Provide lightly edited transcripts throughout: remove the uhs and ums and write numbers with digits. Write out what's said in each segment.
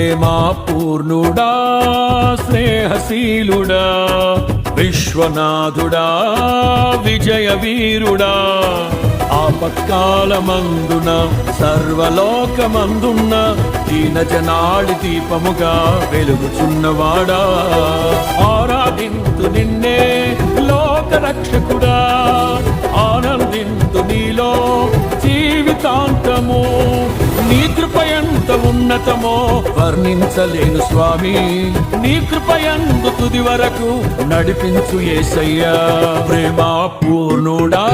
ప్రేమా పూర్ణుడా స్నేహశీలుడా విశ్వనాథుడా విజయ వీరుడా ఆపత్కాలమందున సర్వలోకమందున్న దీన జనాళి దీపముగా వెలుగుచున్నవాడా ఆరాధింతు నిన్నే లోక రక్షకుడా ఆనందింతు నీలో జీవితాంతము నీ కృప ఎంత ఉన్నతమో వర్ణించలేను స్వామి నీ కృపయందు తుది వరకు నడిపించు యేసయ్యా ప్రేమా పూర్ణుడా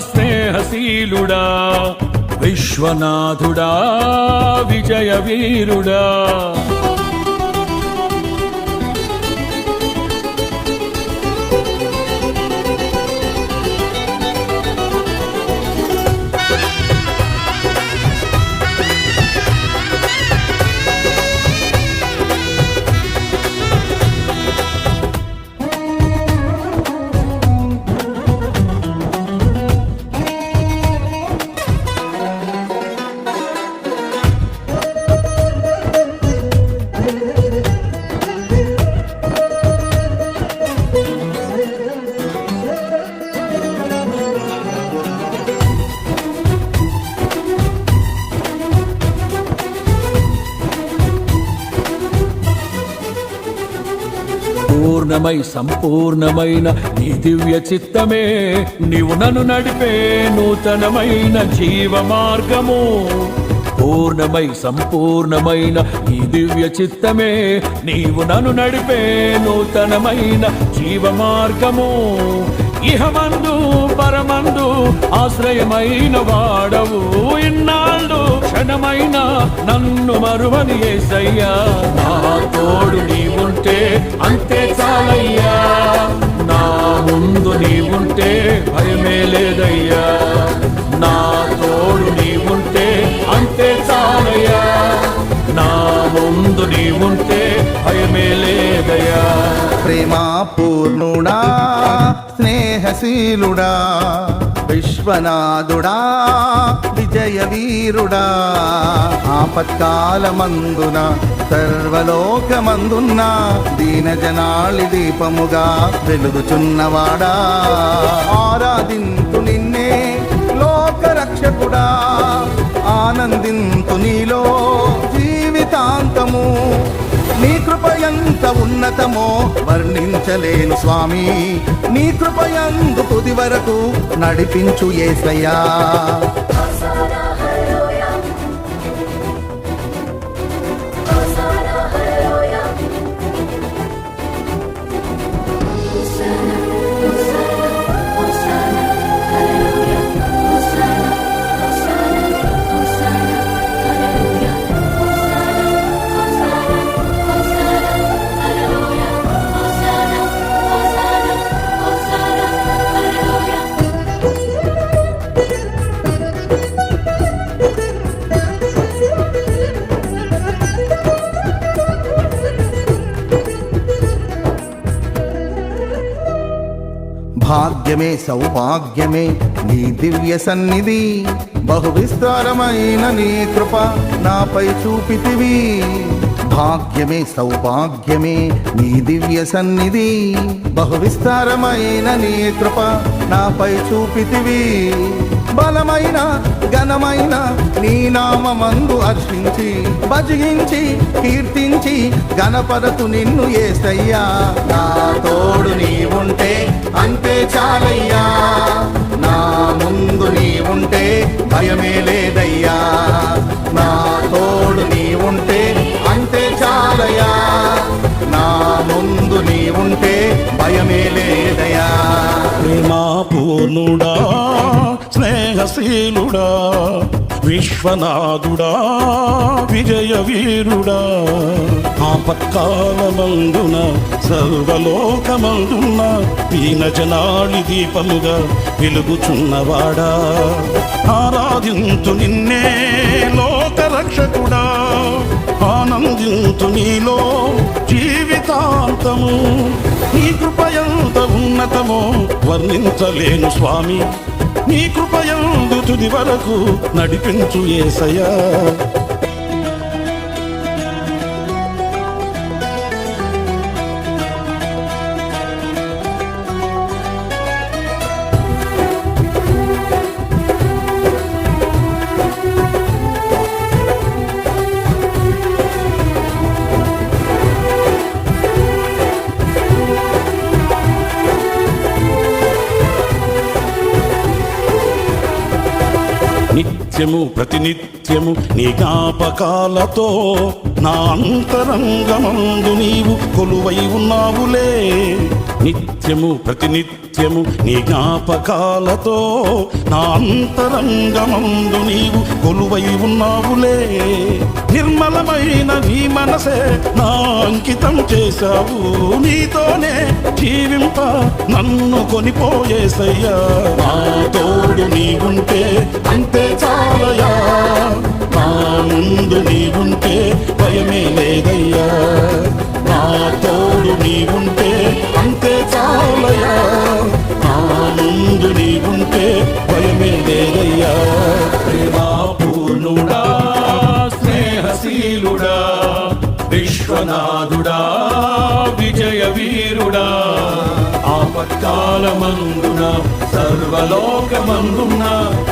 స్నేహశీలుడా విశ్వనాథుడా విజయ వీరుడా పూర్ణమై సంపూర్ణమైన నీ దివ్య చిత్తమే నీవు నన్ను నడిపే నూతనమైన జీవ మార్గము పూర్ణమై సంపూర్ణమైన నీ దివ్య చిత్తమే నీవు నన్ను నడిపే నూతనమైన జీవ మార్గము ఇహమందు పరమందు ఆశ్రయమైన వాడవు ఇన్నాళ్ళు క్షణమైన నన్ను మరువని యేసయ్యా నా తోడు నీవుంటే అంతే చాలయ్యా నా ముందు నీవుంటే భయమే లేదయ్యా నా తోడు నీవుంటే అంతే చాలయ్యా నా ముందు నీవుంటే భయమే లేదయ్యా ప్రేమా పూర్ణుడా స్నేహశీలుడా విశ్వనాథుడా విజయ వీరుడా ఆపత్కాలమందున సర్వలోకమందున్న దీన జనాళి దీపముగా వెలుగుచున్నవాడా ఆరాధింతు నిన్నే లోక రక్షకుడా ఆనందింతు నీలో జీవితాంతము నీ కృప ఎంత ఉన్నతమో వర్ణించలేను స్వామి నీ కృపయందు తుది వరకు నడిపించు యేసయ్యా భాగ్యమే సౌభాగ్యమే నీ దివ్య సన్నిధి బహు విస్తారమైన నీ కృప నాపై చూపితివి భాగ్యమే సౌభాగ్యమే నీ దివ్య సన్నిధి బహు విస్తారమైన నీ కృప నాపై చూపితివి బలమైన ఘనమైన నీ నామమందు హర్షించి భజించి కీర్తించి గణపరతు నిన్ను యేసయ్యా నా తోడు నీవుంటే అంతే చాలయ్యా నా ముందు నీవుంటే భయమే లేదయ్యా నా తోడు నీవుంటే అంతే చాలయ్యా నా ముందు నీవుంటే భయమే లేదయ్యా ప్రేమా పూర్ణుడా స్నేహశీలుడా విశ్వనాథుడా విజయ వీరుడా ఆపత్కాలమందున సర్వలోకమందున దీన జనాళి దీపముగా వెలుగుచున్నవాడా ఆరాధింతు నిన్నే లోక రక్షకుడా ఆనందింతు నీలో జీవితాంతము నీ కృపయంత ఉన్నతమో వర్ణించలేను స్వామి నీ కృపయందు తుది వరకు నడిపించు యేసయ్యా నిత్యము ప్రతినిత్యము నీ జ్ఞాపకాలతో నా అంతరంగమందు నీవు కొలువై ఉన్నావులే. నిత్యము ప్రతినిత్యము నీ జ్ఞాపకాలతో నా అంతరంగమందు నీవు కొలువై ఉన్నావులే. నిర్మలమైన నీ మనసే నా అంకితం చేశావు, నీతోనే జీవింప నన్ను కొనిపోయేసయ్యా. నా తోడు నీవుంటే అంతే చాలయా, నా ముందు నీవుంటే భయమే లేదయ్యా. నా తోడు నీవుంటే అంతే చాలయా, నా ముందు నీవుంటే భయమే లేదయ్యా. ప్రేమాపూర్ణుడా, స్నేహశీలుడా, విశ్వనాథుడా, విజయ వీరుడా, ఆపత్కాలమందున సర్వలోకమందున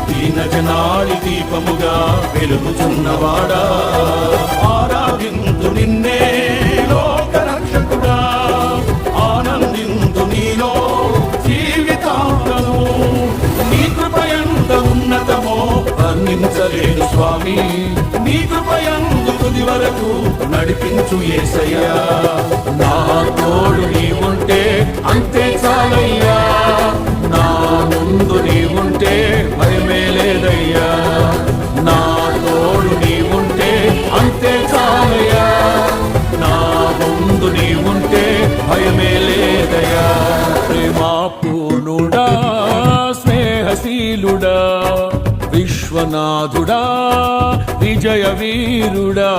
దీన జనాళి దీపముగా వెలుగుచున్నవాడా, ఆరాధింతు నిన్నే లోక రక్షకుడా, ఆనందింతు నీలో జీవితాంతము. నీ కృపయంత ఉన్నతమో వర్ణించలేను స్వామి, నీ కృపయందు తుది వరకు నడిపించు యేసయ్యా. నా తోడు నీవుంటే అంతే చాలయ్యా, నా ముందు నీవుంటే భయమే లేదయ్యా. నా తోడు నీవుంటే అంతే చాలయ్యా, నా ముందు నీవుంటే భయమే లేదయ్యా. ప్రేమాపూర్ణుడా, స్నేహశీలుడా, విశ్వనాథుడా, విజయ వీరుడా.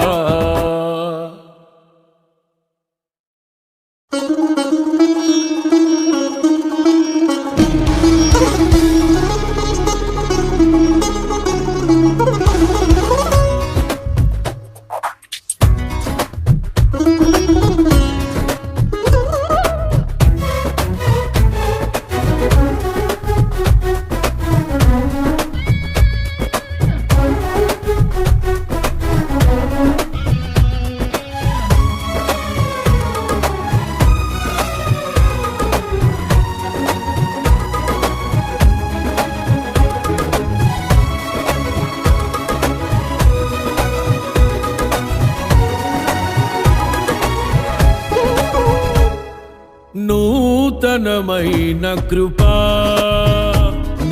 నూతనమైన కృపా,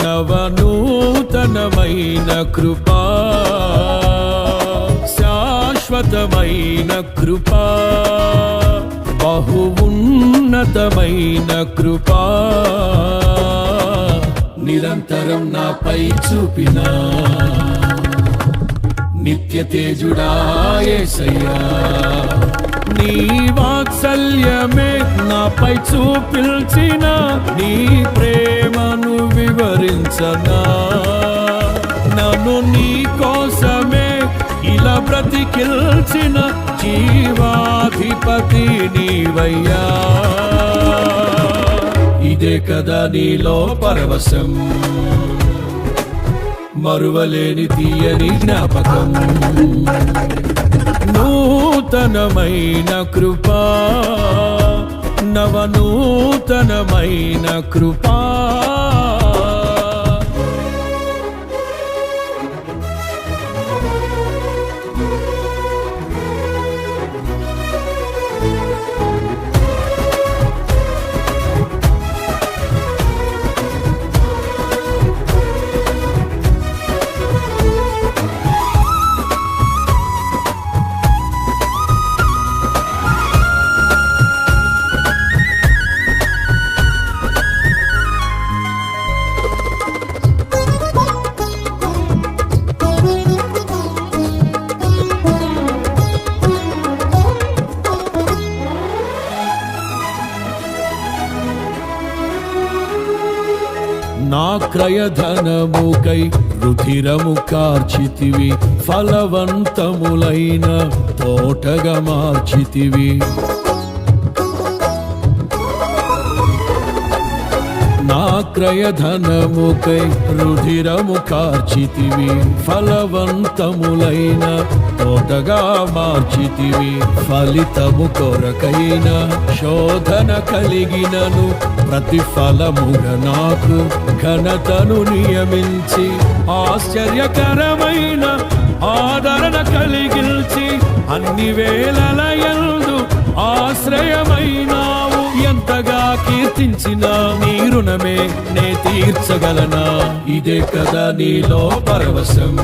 నవనూతనమైన కృపా, శాశ్వతమైన కృపా, బహు ఉన్నతమైన కృపా, నిరంతరం నాపై చూపిన నిత్య తేజుడా యేసయ్యా. నీ వాత్సల్యమే నాపై చూపిల్చిన, నీ ప్రేమను వివరించనా. నన్ను నీ కోసమే ఇలా బ్రతికిల్చిన జీవాధిపతి నీవయ్యా. ఇదే కదా నీలో పరవశం, మరువలేని తీయని జ్ఞాపకం. నూతనమైన కృపా, నవనూతనమైన కృపా. నా క్రయధనముకై రుధిరము కార్చితివి, ఫలవంతములైన తోటగా మార్చితివి. నా క్రయధనముకై రుధిరము కార్చితివి ఫలవంతములైన తోటగా మార్చితివి ఫలితము కొరకైన శోధన కలిగినను ప్రతిఫలముగా నాకు ఘనతను నియమించి ఆశ్చర్యకరమైన ఆదరణ కలిగించి అన్ని వేళలయందు ఆశ్రయమైనావు ఎంతగా కీర్తించిన నీ రుణమే నే తీర్చగలనా ఇదే కదా నీలో పరవశం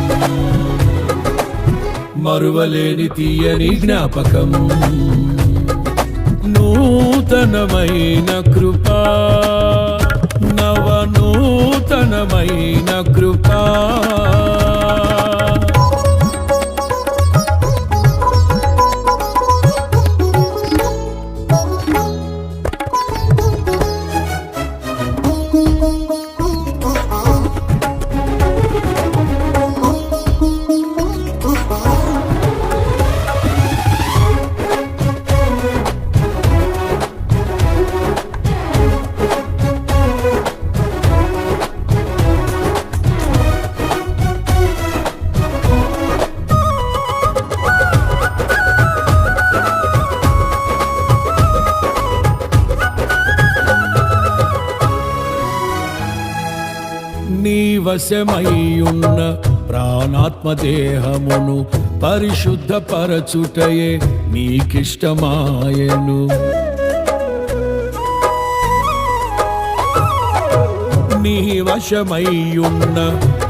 మరువలేని తీయని జ్ఞాపకం నూతనమైన కృపా నవనూతనమైన కృపా నీ వశమయ్యున్న ప్రాణాత్మ దేహమును పరిశుద్ధపరచుటయే నీకిష్టమాయెను నీ వశమయ్యున్న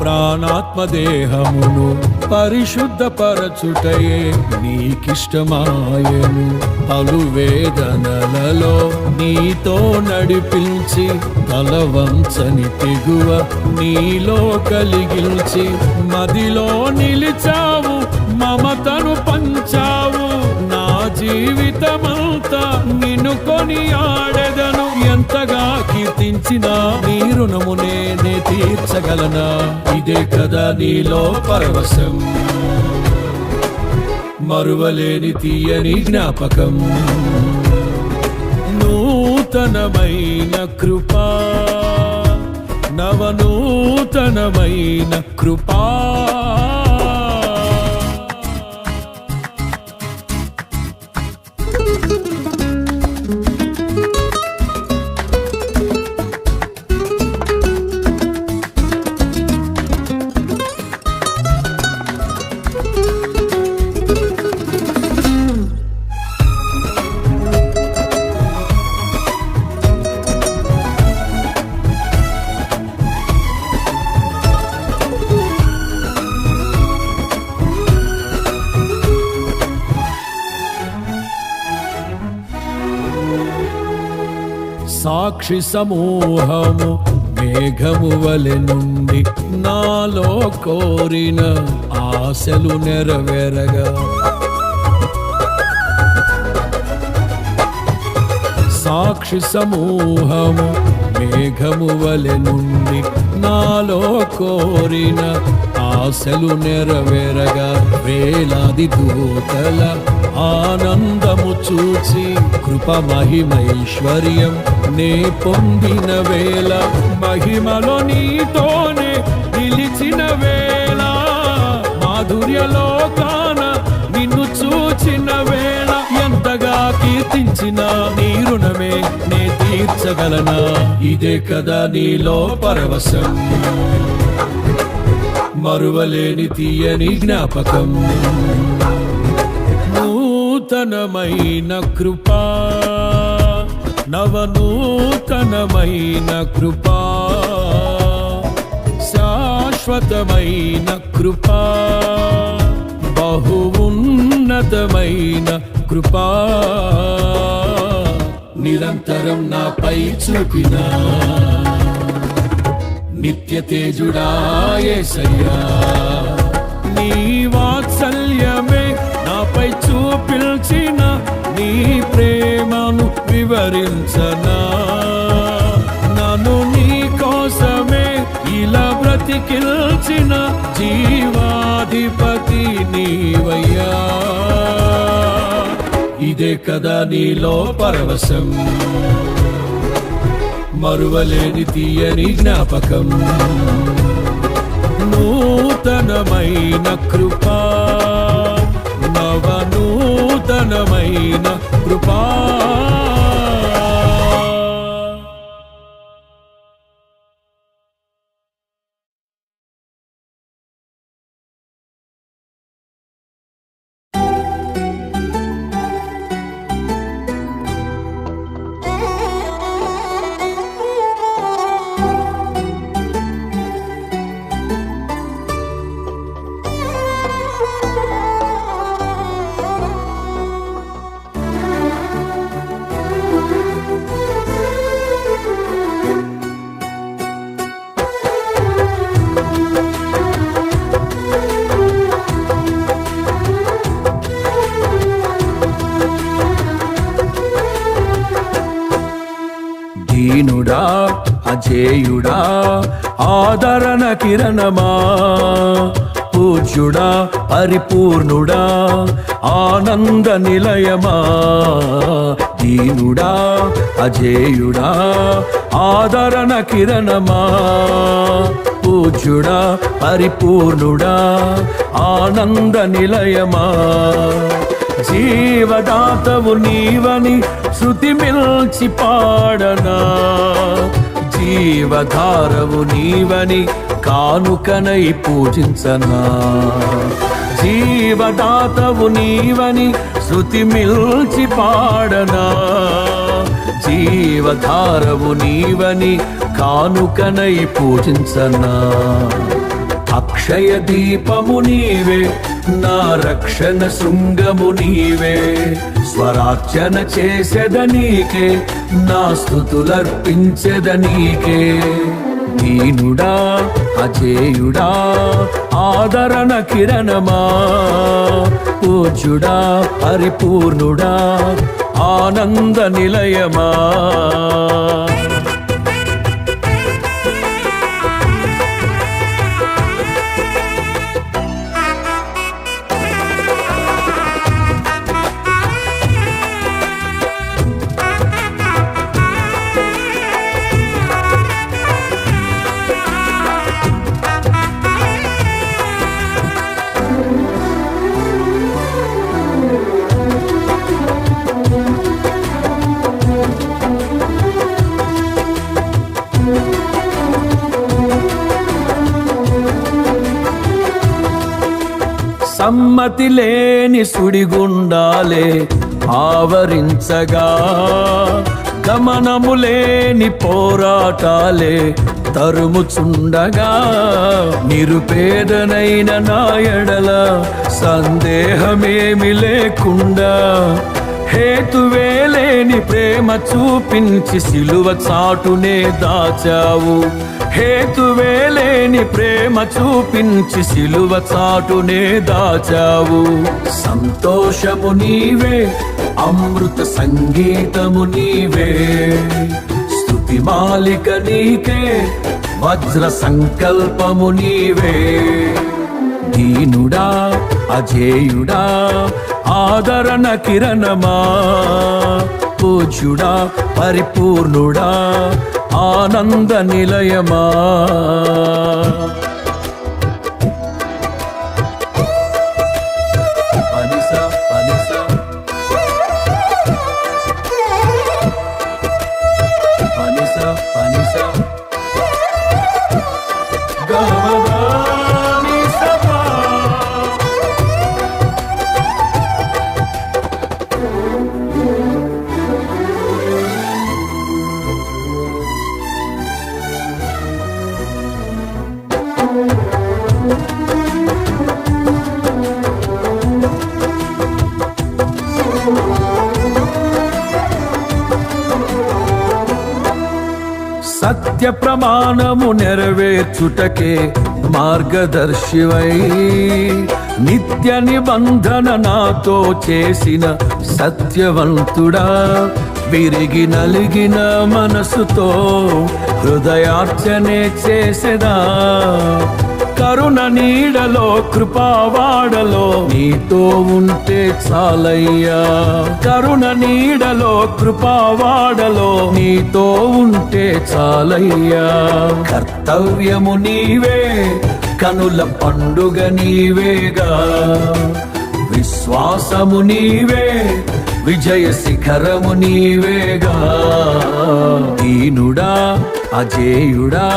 ప్రాణాత్మ దేహమును పరిశుద్ధపరచుటయే నీకిష్టమాయెను పలు వేదనలలో నీతో నడిపించి తలవంచని తెగువ నీలో కలిగిల్చి మదిలో నిలిచావు మమతను పంచావు నా జీవితమంతా నిన్ను కొనియాడెదను ఎంతగా కీర్తించినా నీ రుణమునే నే తీర్చగలనా ఇదే కదా నీలో పరవశం మరువలేని తీయని జ్ఞాపకం నూతనమైన కృపా నవనూతనమైన కృపా సాక్షి సమూహము మేఘము వలె నుండి నాలో కోరిన ఆశలు నెరవేరగా సాక్షి సమూహము మేఘము వలె నుండి నాలో కోరిన ఆశలు నెరవేరగా వేలాది దూతల ఆనందము చూచి కృప మహిమైశ్వర్యం నే పొందిన వేళ మహిమలో నీతోనే నిలిచిన వేళ మాధుర్యలోకాన నిన్ను చూచిన వేళ ఎంతగా కీర్తించిన నీ రుణమే నే తీర్చగలనా ఇదే కదా నీలో పరవశం మరువలేని తీయని జ్ఞాపకం నూతనమైన కృపా నవనూతనమైన కృపా శాశ్వతమైన కృపా బహు ఉన్నతమైన కృపా నిరంతరం నాపై చూపిన నిత్య తేజుడా యేసయ్యా నీ వాత్సల్యమే నాపై చూపిల్చిన నీ ప్రేమను వివరించనా నన్ను నీ కోసమే ఇలా బ్రతికిల్చిన జీవాధిపతి నీవయ్యా ఇదే కదా నీలో పరవశం మరువలేని తీయని జ్ఞాపకం. నూతనమైన కృపా, నవనూతనమైన కృపా. దీనుడా అజేయుడా ఆదరణ కిరణమా, పూజ్యుడా పరిపూర్ణుడా ఆనంద నిలయమా. దీనుడా అజేయుడా ఆదరణ కిరణమా, పూజ్యుడా పరిపూర్ణుడా ఆనంద నిలయమా. జీవదాతవు నీవని శృతి మిల్చి పాడనా, జీవధారవు నీవని కానుకనై పూజించనా. జీవదాతవు నీవని శృతి మిల్చి పాడనా, జీవధారవు నీవని కానుకనై పూజించనా. అక్షయ దీపము నీవే, నా రక్షణ శృంగము నీవే. స్వరార్చన చేసెద నీకే, నా స్తుతులర్పించెద నీకే. దీనుడా అజేయుడా ఆదరణ కిరణమా, పూజ్యుడా పరిపూర్ణుడా ఆనంద నిలయమా. సమ్మతి లేని సుడిగుండాలే ఆవరించగా, గమనము లేని పోరాటాలే తరుముచుండగా. నిరుపేదనైన నా ఎడల సందేహమేమి లేకుండా, హేతువే లేని ప్రేమ చూపించి సిలువ చాటునే దాచావు. హేతువే లేని ప్రేమ చూపించి సిలువ చాటునే దాచావు. సంతోషము నీవే, అమృత సంగీతము నీవే. స్తుతి మాలిక నీకే, వజ్ర సంకల్పము నీవే. దీనుడా అజేయుడా ఆదరణ కిరణమా, పూజ్యుడా పరిపూర్ణుడా ఆనంద నిలయమా. పనిస పనిస పనిస పనిస గమదాని సభా. సత్య ప్రమాణము నెరవేర్చుటకే మార్గదర్శివై, నిత్య నిబంధన నాతో చేసిన సత్యవంతుడా. విరిగి నలిగిన మనసుతో హృదయార్చనే చేసెదా, కరుణ నీడలో కృపావాడలో నీతో ఉంటే చాలయ్యా. కరుణ నీడలో కృపావాడలో నీతో ఉంటే చాలయ్యా. కర్తవ్యము నీవే, కనుల పండుగ నీవేగా. విశ్వాసము నీవే, విజయ శిఖరము నీవేగా. దీనుడా అజేయుడా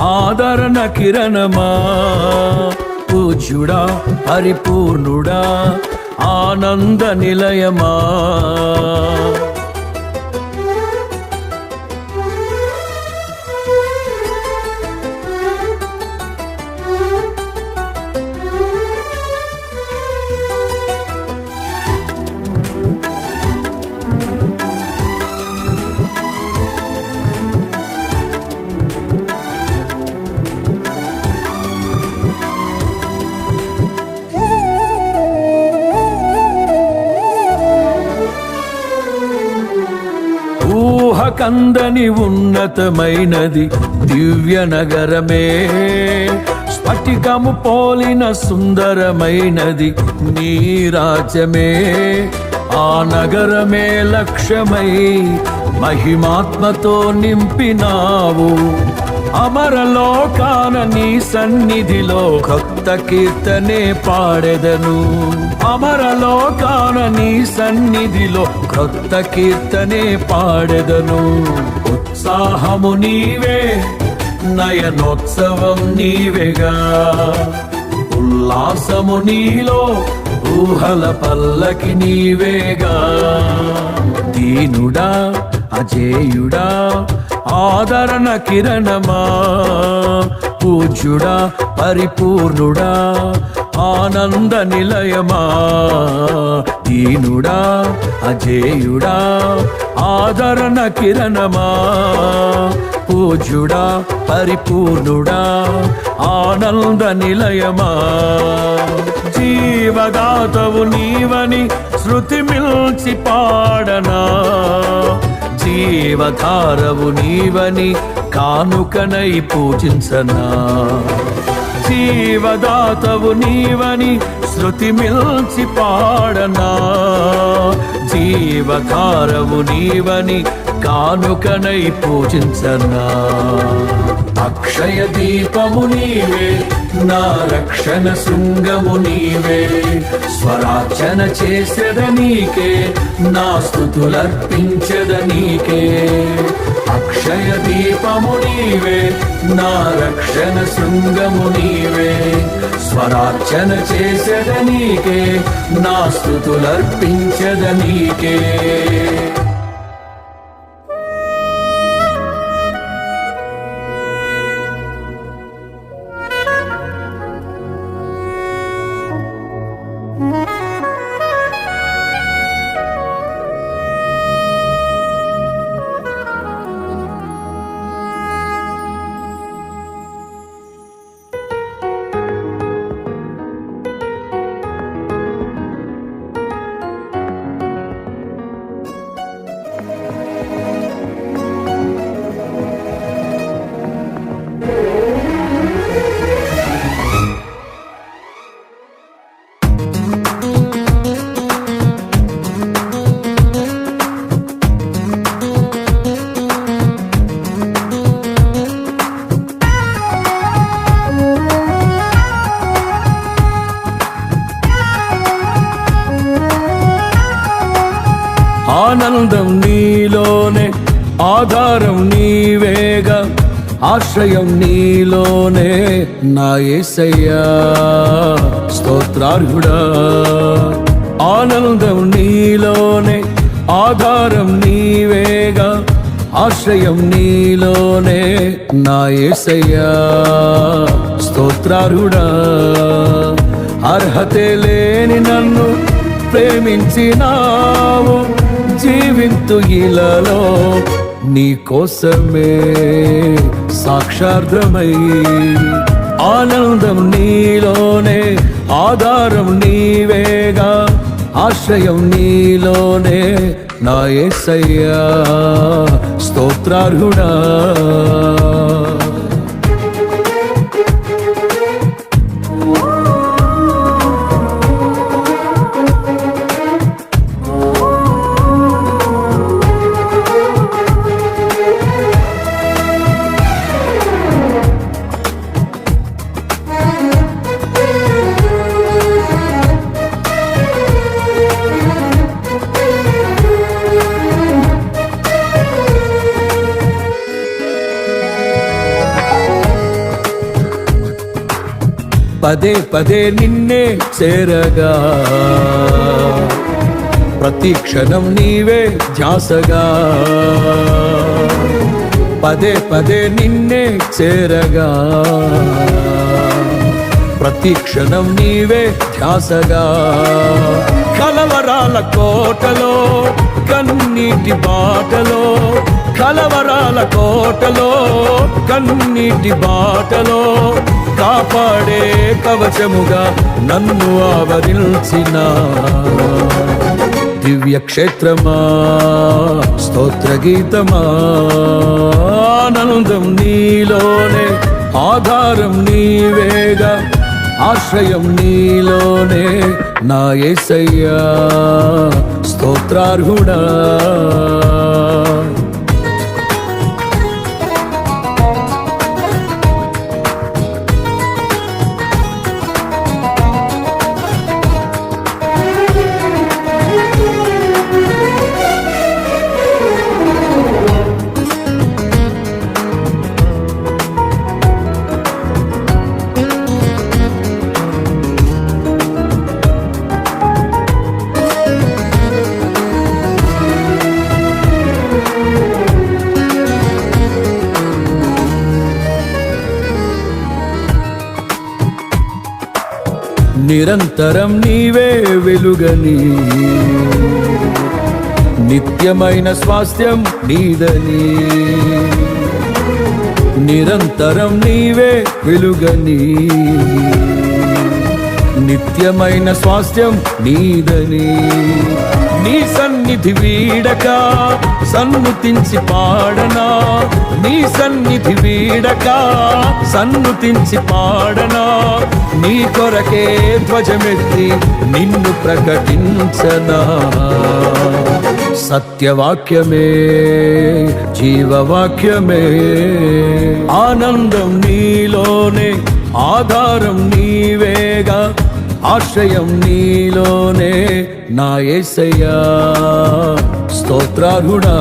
ఆదరణ కిరణమా, పూజ్యుడా పరిపూర్ణుడా ఆనంద నిలయమా. ఊహకందని ఉన్నతమైనది దివ్య నగరమే. స్ఫటికము పోలిన సుందరమైనది నీ రాజ్యమే. ఆ నగరమే లక్ష్యమై మహిమాత్మతో నింపినావు. అమరలోకాన నీ సన్నిధిలో కొత్త కీర్తనే పాడెదను. అమరలోకాన నీ సన్నిధిలో కొత్త కీర్తనే పాడెదను. ఉత్సాహము నీవే, నయనోత్సవం నీవేగా. ఉల్లాసము నీలో, ఊహల పల్లకి నీవేగా. దీనుడా అజేయుడా ఆదరణ కిరణమా, పూజ్యుడా పరిపూర్ణుడా ఆనంద నిలయమా. దీనుడా అజేయుడా ఆదరణ కిరణమా, పూజ్యుడా పరిపూర్ణుడా ఆనంద నిలయమా. జీవదాతవు నీవని శృతి మిల్చి పాడనా, జీవధారవు నీవని కానుకనై పూజించనా. జీవదాతవు నీవని శృతి మిల్చి పాడనా, జీవధారవు నీవని కానుకనై పూజించనా. అక్షయ దీపము నీవే, నా రక్షణ శృంగము నీవే. స్వరార్చన చేసెద నీకే, నా స్తుతులర్పించెద నీకే. అక్షయ దీపము నీవే, నా రక్షణ శృంగము నీవే. స్వరార్చన చేసెద నీకే, నా స్తుతులర్పించెద నీకే. ఆనందం నీలోనే, ఆధారం నీవేగా. ఆశ్రయం నీలోనే నా యేసయ్యా, స్తోత్రార్హుడా. ఆనందం నీలోనే, ఆధారం నీవేగా. ఆశ్రయం నీలోనే నా యేసయ్యా, స్తోత్రార్హుడా. అర్హతే లేని నన్ను ప్రేమించినావు, జీవింతు ఇలలో నీ కోసమే సాక్షార్థమై. ఆనందం నీలోనే, ఆధారం నీవేగా. ఆశ్రయం నీలోనే నా యేసయ్యా, స్తోత్రార్హుడా. పదే పదే నిన్నే చేరగా ప్రతి క్షణం నీవే ధ్యాసగా పదే పదే నిన్నే చేరగా ప్రతి క్షణం నీవే ధ్యాసగా కలవరాల కోటలో కన్నీటి బాటలో కలవరాల కోటలో కన్నీటి బాటలో కాపాడే కవచముగా నన్ను ఆవరించిన దివ్య క్షేత్రమా స్తోత్ర గీతమా ఆనందం నీలోనే ఆధారం నీవేగా ఆశ్రయం నీలోనే నా యేసయ్యా స్తోత్రార్హుడా నిరంతరం నీవే వెలుగని నిత్యమైన స్వాస్థ్యం నీదని నిరంతరం నీవే వెలుగని నిత్యమైన స్వాస్థ్యం నీదని నీ సన్నిధి వీడక సన్నుతించి పాడనా నీ సన్నిధి వీడక సన్నుతించి పాడనా నీ కొరకే ధ్వజమెత్తి నిన్ను ప్రకటించనా సత్యవాక్యమే జీవవాక్యమే ఆనందం నీలోనే ఆధారం నీవేగా ఆశ్రయం నీలోనే నా యేసయ్యా స్తోత్రార్హుడా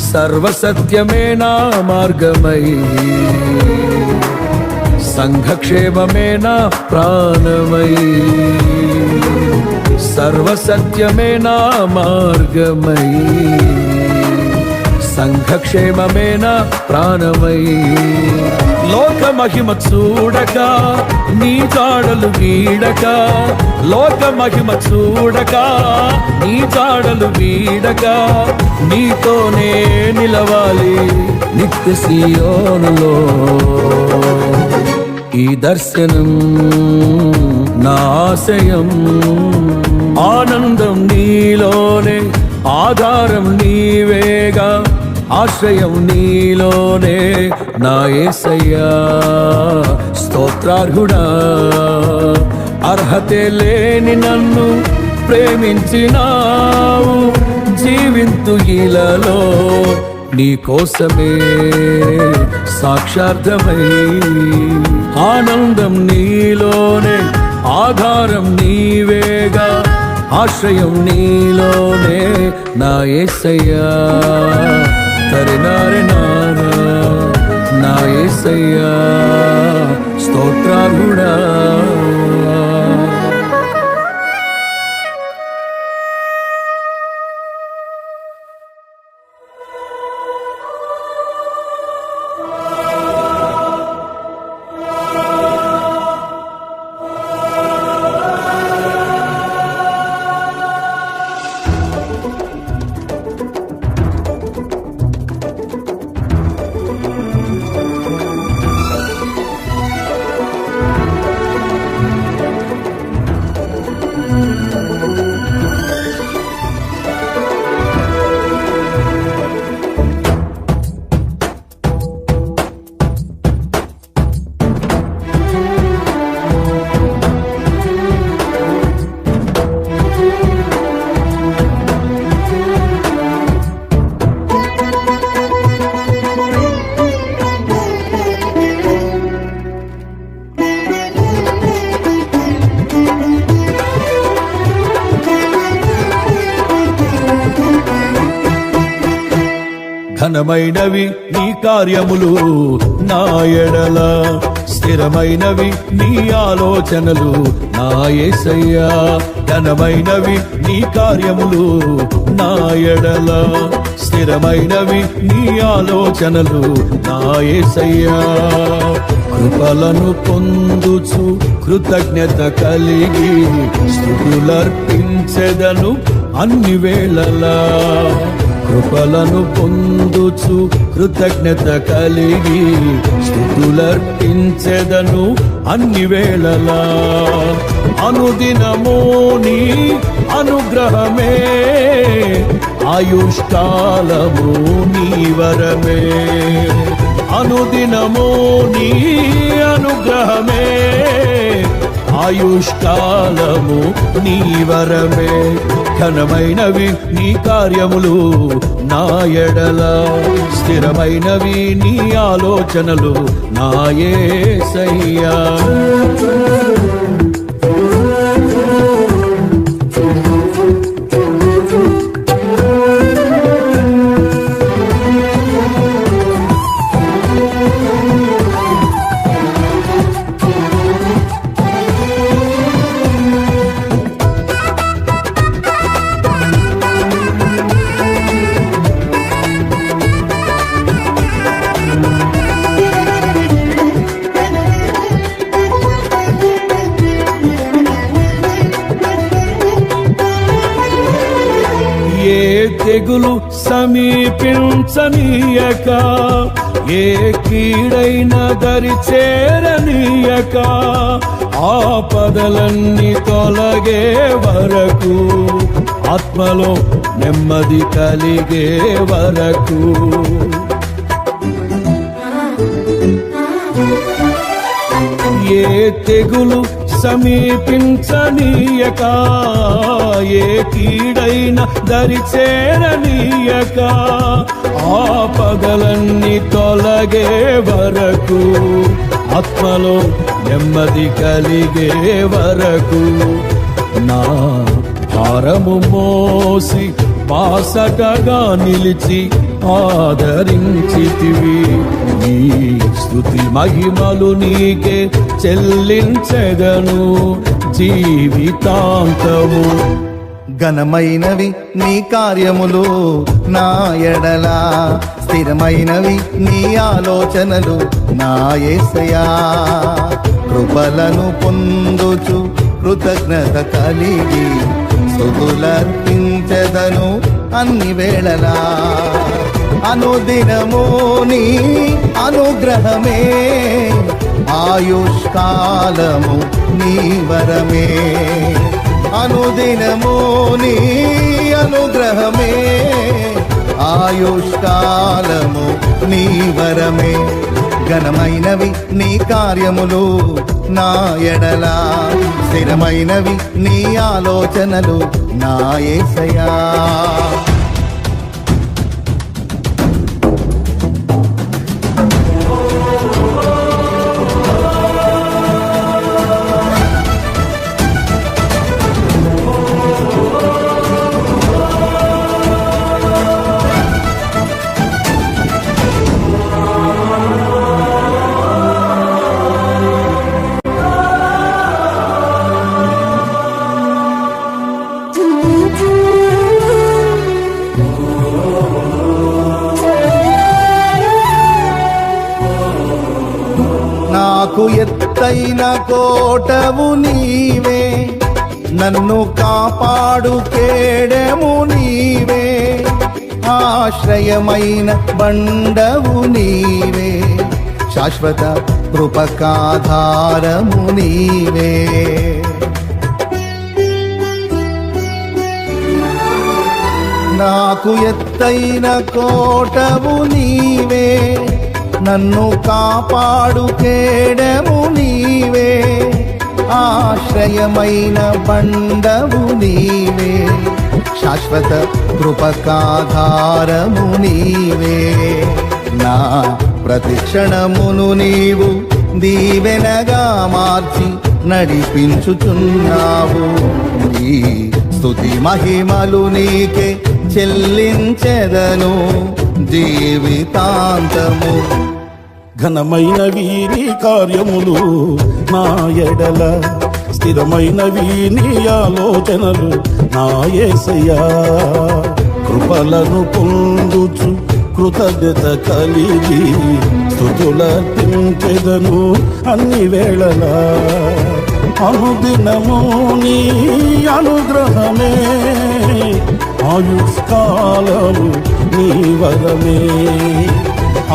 సర్వసత్యమే నా మార్గమై సంఘక్షేమమే నా ప్రాణమై సర్వసత్యమే నా మార్గమై సంఘక్షేమమే నా ప్రాణమై లోక మహిమ చూడక నీ జాడలు వీడక లోక మహిమ చూడక నీ జాడలు వీడక నీతోనే నిలవాలి నిత్య సియోనులో ఈ దర్శనం నా ఆశయం ఆనందం నీలోనే ఆధారం నీవేగా ఆశ్రయం నీలోనే నా యేసయ్యా స్తోత్రార్హుడా అర్హతే లేని నన్ను ప్రేమించినావు జీవింతు ఇలలో నీ కోసమే సాక్షార్థమై ఆనందం నీలోనే ఆధారం నీవేగా ఆశ్రయం నీలోనే నా యేసయ్యా తరినారే నారా నా యేసయ్యా స్తోత్రార్హుడా ఘనమైనవి నీ కార్యములు నా ఎడల, స్థిరమైనవి నీ ఆలోచనలు నా యేసయ్యా. ఘనమైనవి నీ కార్యములు నా ఎడల, స్థిరమైనవి నీ ఆలోచనలు నా యేసయ్యా. కృపలను పొందుచు కృతజ్ఞత కలిగి స్తుతులర్పించెదను అన్ని వేళలా. కృపలను పొందుచు కృతజ్ఞత కలిగి స్తుతులర్పించెదను అన్ని వేళలా. అనుదినము నీ అనుగ్రహమే, ఆయుష్కాలము నీ వరమే. అనుదినము నీ అనుగ్రహమే, ఆయుష్కాలము నీ వరమే. ఘనమైనవి నీ కార్యములు నా ఎడల, స్థిరమైనవి నీ ఆలోచనలు నా యేసయ్యా. తెగులు సమీపించనీయక, ఏ కీడైన దరి చేరనీయక, ఆపదలన్నీ తొలగే వరకు, ఆత్మలో నెమ్మది కలిగే వరకు. ఏ తెగులు సమీపించనీయక, ఏ కీడైన దరి చేరనీయక, ఆపదలన్నీ తొలగే వరకు, ఆత్మలో నెమ్మది కలిగే వరకు. నా భారము మోసి బాసటగా నిలిచి ఆదరించితివి. నీ స్తుతి మహిమలు నీకే చెల్లించెదను జీవితాంతము. ఘనమైనవి నీ కార్యములు నా ఎడల, స్థిరమైనవి నీ ఆలోచనలు నా యేసయ్యా. కృపలను పొందుచు కృతజ్ఞత కలిగి స్తుతులర్పించెదను అన్ని వేళలా. అనుదినము నీ అనుగ్రహమే, ఆయుష్కాలము నీ వరమే. అనుదినము నీ అనుగ్రహమే, ఆయుష్కాలము నీ వరమే. ఘనమైనవి నీ కార్యములు నా ఎడల, స్థిరమైనవి నీ ఆలోచనలు నా యేసయ్యా. నాకు ఎత్తైన కోటవు నీవే, నన్ను కాపాడు కేడము నీవే. ఆశ్రయమైన బండవు నీవే, శాశ్వత కృపకాధారము నీవే. నాకు ఎత్తైన కోటవు నీవే, నన్ను కాపాడు కేడము నీవే. ఆశ్రయమైన బండవు నీవే, శాశ్వత కృపకాధారము నీవే. నా ప్రతిక్షణమును నీవు దీవెనగా మార్చి నడిపించుచున్నావు. నీ స్తుతి మహిమలు నీకే చెల్లించెదను జీవితాంతము. ఘనమైనవి నీ కార్యములు నా ఎడల, స్థిరమైనవి నీ ఆలోచనలు నా యేసయ్యా. కృపలను పొందుచు కృతజ్ఞత కలిగి స్తుతులర్పించెదను అన్ని వేళలా. అనుదినము నీ అనుగ్రహమే, ఆయుష్కాలము నీ వరమే.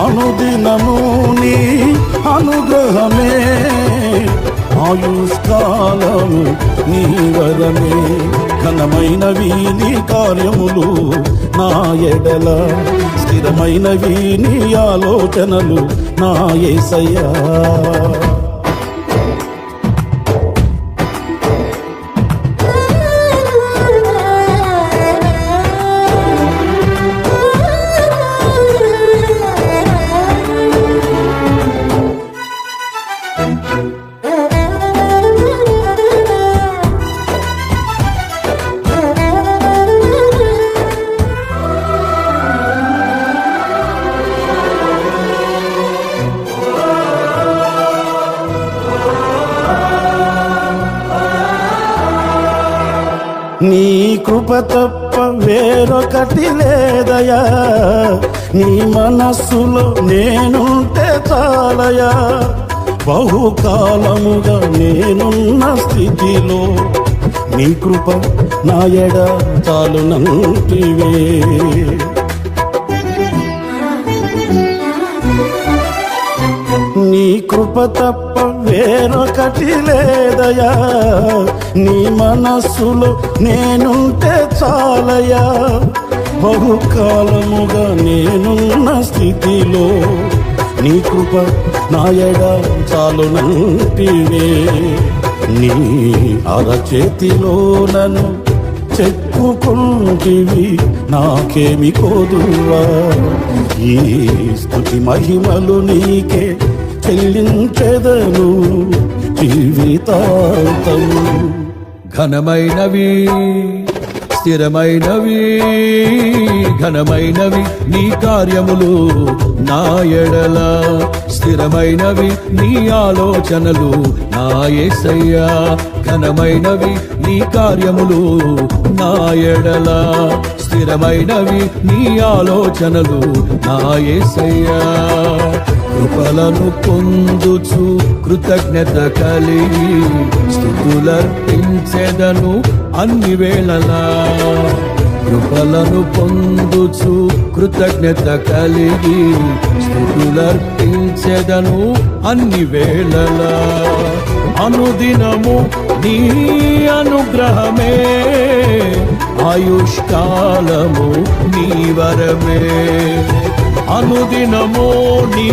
అనుదినము నీ అనుగ్రహమే, ఆయుష్కాలము నీ వరమే. ఘనమైనవి నీ కార్యములు నా ఎడల, స్థిరమైనవి నీ ఆలోచనలు నా యేసయ్యా. నీ కృప తప్ప వేరొకటి లేదయా, నీ మనస్సులో నేనుంటే చాలయా. బహుకాలముగా నేనున్న స్థితిలో నీ కృప నా ఎడ చాలునంటివే. నీ కృప తప్ప వేరొకటి లేదయా, నీ మనస్సులో నేనుంటే చాలయా. బహుకాలముగా నేనున్న స్థితిలో నీ కృప నా ఎడ చాలునంటివే. నీ అరచేతిలో నన్ను చెక్కుకుంటివి, నాకేమి కోదువా. ఈ స్తుతి మహిమలు నీకే చెల్లించెదను జీవితాంతము. ఘనమైనవి స్థిరమైనవి, ఘనమైనవి నీ కార్యములు నా ఎడల, స్థిరమైనవి నీ ఆలోచనలు నా యేసయ్యా. ఘనమైనవి నీ కార్యములు నా ఎడల, స్థిరమైనవి నీ ఆలోచనలు నా యేసయ్యా. కృపలను పొందుచు కృతజ్ఞత కలిగి స్తుతులర్పించెదను అన్ని వేళలా. కృపలను పొందుచు కృతజ్ఞత కలిగి స్తుతులర్పించెదను అన్ని వేళలా. అనుదినము నీ అనుగ్రహమే, ఆయుష్కాలము నీ వరమే. అనుదినము నీ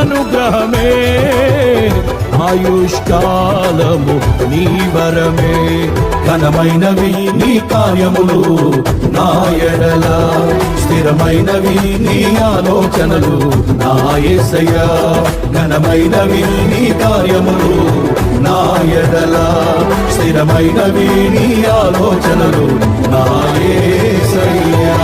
అనుగ్రహమే, ఆయుష్కాలము నీ వరమే. ఘనమైనవి నీ కార్యములు నా ఎడల, స్థిరమైనవి నీ ఆలోచనలు నా యేసయ్యా. ఘనమైనవి నీ కార్యములు నా ఎడల, స్థిరమైనవి నీ ఆలోచనలు నా యేసయ్యా.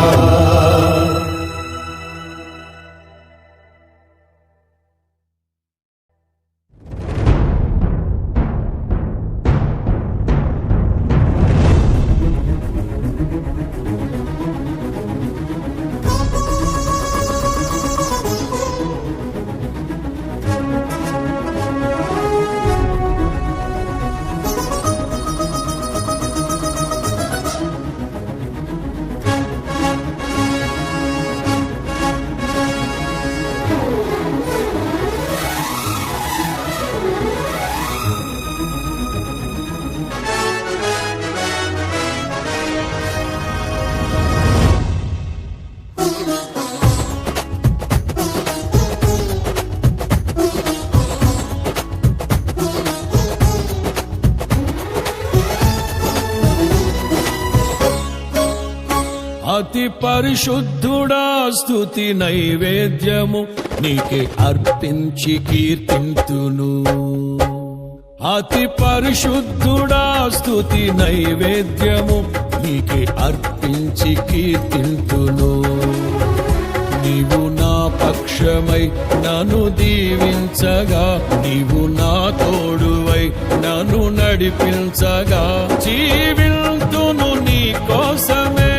అతి పరిశుద్ధుడా స్తుతి నైవేద్యము నీకే అర్పించి కీర్తింతును. అతి పరిశుద్ధుడా స్తుతి నైవేద్యము నీకే అర్పించి కీర్తింతును. నీవు నా పక్షమై నన్ను దీవించగా, నీవు నా తోడువై నన్ను నడిపించగా, జీవింతును నీ కోసమే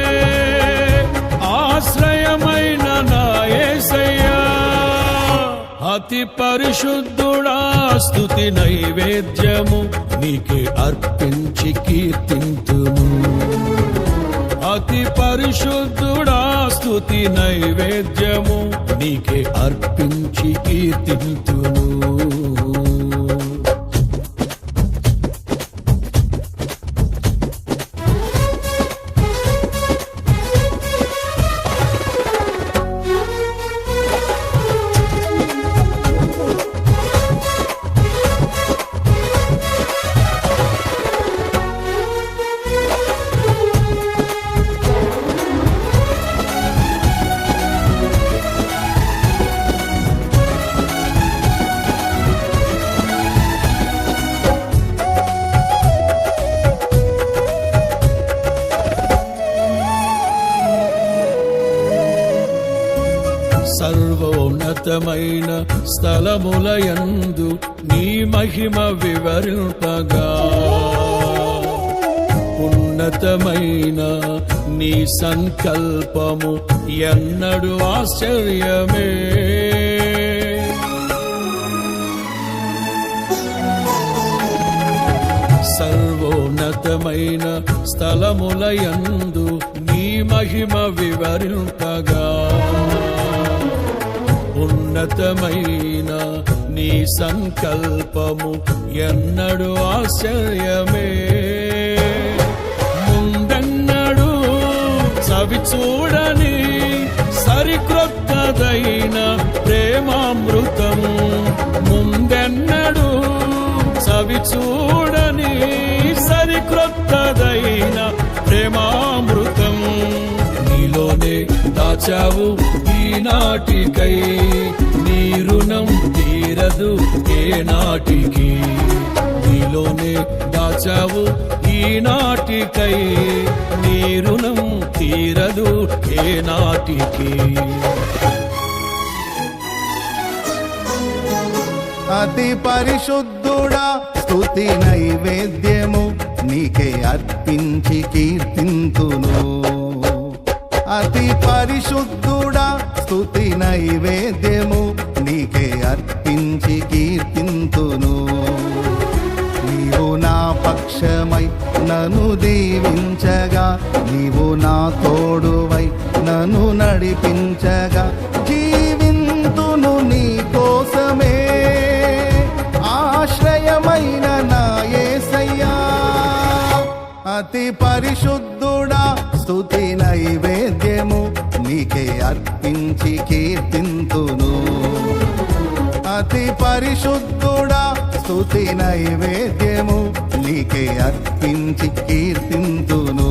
ఆశ్రయమైన నా యేసయ్యా. అతి పరిశుద్ధుడా స్తుతి నైవేద్యము నీకే అర్పించి కీర్తింతును. అతి పరిశుద్ధుడా స్తుతి నైవేద్యము నీకే అర్పించి కీర్తింతును. సర్వోన్నతమైన స్థలములయందు నీ మహిమ వివరింపగా, ఉన్నతమైన నీ సంకల్పము ఎన్నడు ఆశ్చర్యమే. సర్వోన్నతమైన స్థలములయందు నీ మహిమ వివరింపగా, ఉన్నతమైన నీ సంకల్పము ఎన్నడు ఆశ్చర్యమే. ముందెన్నడు చవి చూడని సరిక్రొత్తదైన ప్రేమామృతం, ముందెన్నడు చవి చూడని సరిక్రొత్తదైన ప్రేమామృతం నీలోనే దాచావు ఈనాటికై, నీ రుణం తీరదు ఏనాటికి. నీలోనే దాచావు ఈనాటికై, నీ రుణం తీరదు ఏనాటికి. అతి పరిశుద్ధుడా స్తుతి నైవేద్యము నీకే అర్పించి కీర్తింతును. అతి పరిశుద్ధుడా స్తుతి నైవేద్యము నీకే అర్పించి కీర్తింతును. నీవు నా పక్షమై నన్ను దీవించగా, నీవు నా తోడువై నన్ను నడిపించగా, జీవింతును నీ కోసమే ఆశ్రయమైన నా యేసయ్యా. అతి పరిశుద్ధుడా స్తుతి నైవేద్యము నీకే అర్పించి కీర్తింతును. అతి పరిశుద్ధుడా స్తుతి నైవేద్యము నీకే అర్పించి కీర్తింతును.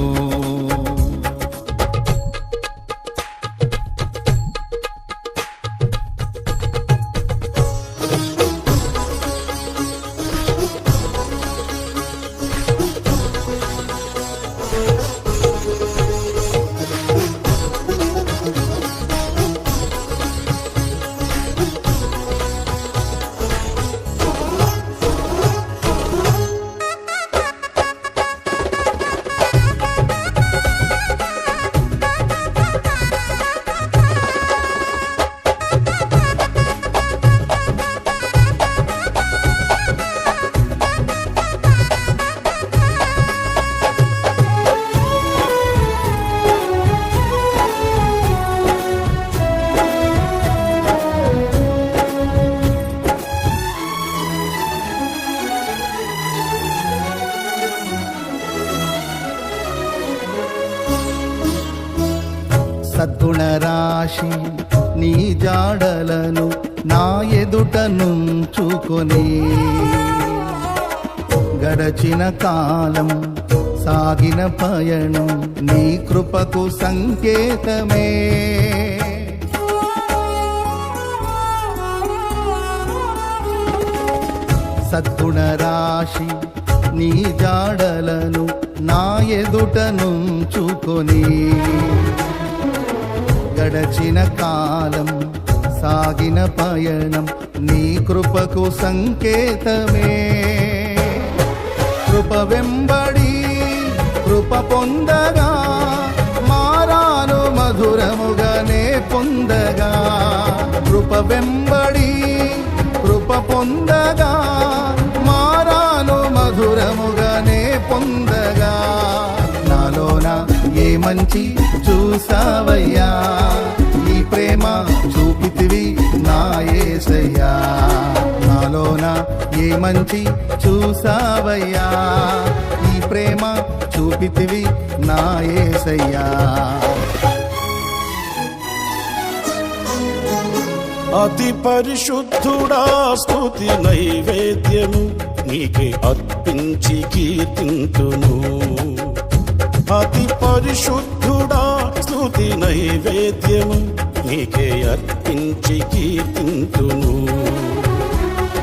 సద్గుణరాశి నీ జాడలను నా ఎదుట నుంచుకొని, గడచిన కాలం సాగిన పయనం నీ కృపకు సంకేతమే. సద్గుణరాశి నీ జాడలను నా ఎదుట నుంచుకొని, గడచిన కాలం సాగిన పయనం నీ కృపకు సంకేతమే. కృప వెంబడి కృప పొందగా మారాను మధురముగానే పొందగా. కృప వెంబడి కృప పొందగా మారాను మధురముగానే పొందగా. నాలోన ఏ మంచి చూసావయ్యా, ఈ ప్రేమ చూపితివి నా యేసయ్యా. నాలోన ఏ మంచి చూసావయ్యా, ఈ ప్రేమ చూపితివి నా యేసయ్యా. అతి పరిశుద్ధుడా స్తుతి నైవేద్యము నీకే అర్పించి కీర్తింతును. అతి పరిశుద్ధుడా స్తుతి నైవేద్యము నీకే అర్పించి కీర్తింతును.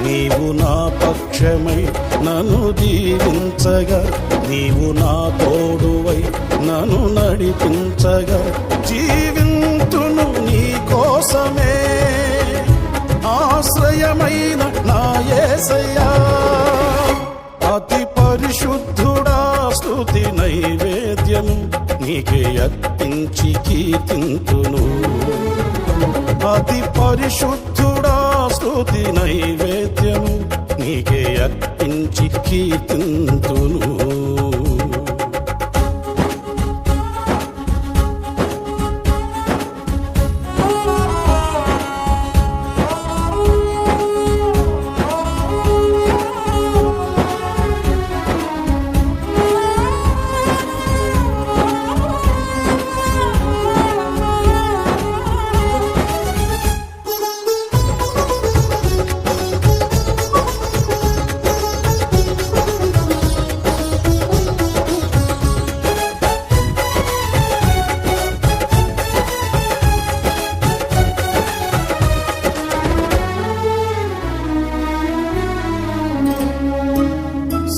నీవు నా పక్షమై నన్ను దీవించగా, నీవు నా తోడువై నన్ను నడిపించగా, జీవింతును నీ కోసమే ఆశ్రయమైన నా యేసయ్యా. అతి పరిశుద్ధుడా స్తుతి నైవేద్యము నీకే అర్పించి కీర్తింతును. అతి పరిశుద్ధుడా స్తుతి నైవేద్యము నీకే అర్పించి కీర్తింతును.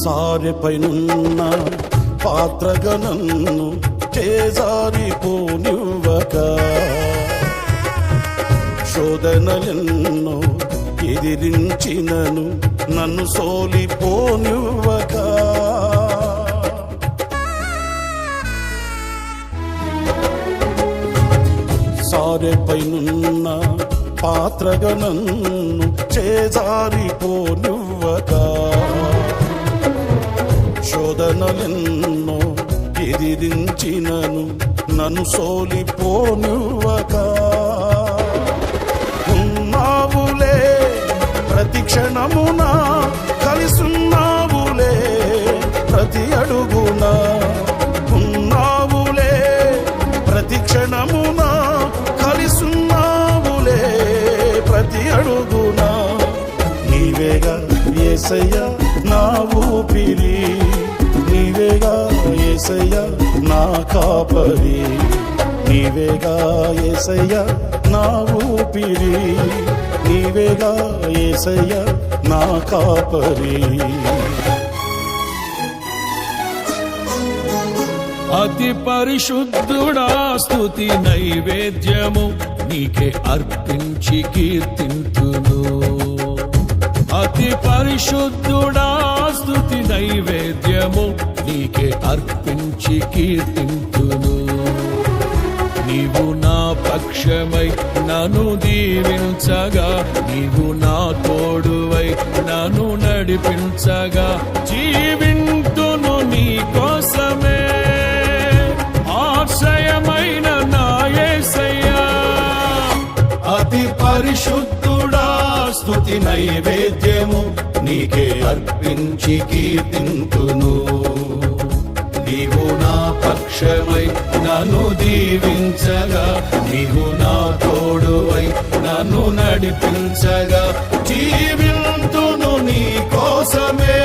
సారెపైనున్న పాత్రగా నన్ను చేజారిపోనివ్వక, శోధనలెన్నో ఎదిరించినను నన్ను సోలిపోనివ్వక. సారెపైనున్న పాత్రగా నన్ను చేజారిపోనివ్వక, శోధనలెన్నో ఎదిరించినను నన్ను సోలిపోనివ్వక. ఉన్నావులే ప్రతి క్షణమున, కలిసున్నావులే ప్రతి అడుగున. ఉన్నావులే ప్రతి క్షణమున, కలిసున్నావులే ప్రతి అడుగున. నీవేగా యేసయ్యా నా ఊపిరి, నీవేగా యేసయ్యా నా కాపరి. నీవేగా యేసయ్యా నా ఊపిరి, నీవేగా యేసయ్యా నా కాపరి. అతి పరిశుద్ధుడా స్తుతి నైవేద్యము నీకే అర్పించి కీర్తింతును. అతి పరిశుద్ధుడా స్తుతి నైవేద్యము నీకే అర్పించి కీర్తింతును. నీవు నా పక్షమై నన్ను దీవించగా, నీవు నా తోడువై నన్ను నడిపించగా, జీవింతును నీ కోసమే ఆశ్రయమైన నా యేసయ్యా. అతి పరిశుద్ధుడా స్తుతి నైవేద్యము నీకే అర్పించి కీర్తింతును. నీవు నా పక్షమై నన్ను దీవించగా, నీవు నా తోడువై నన్ను నడిపించగా, జీవింతును నీ కోసమే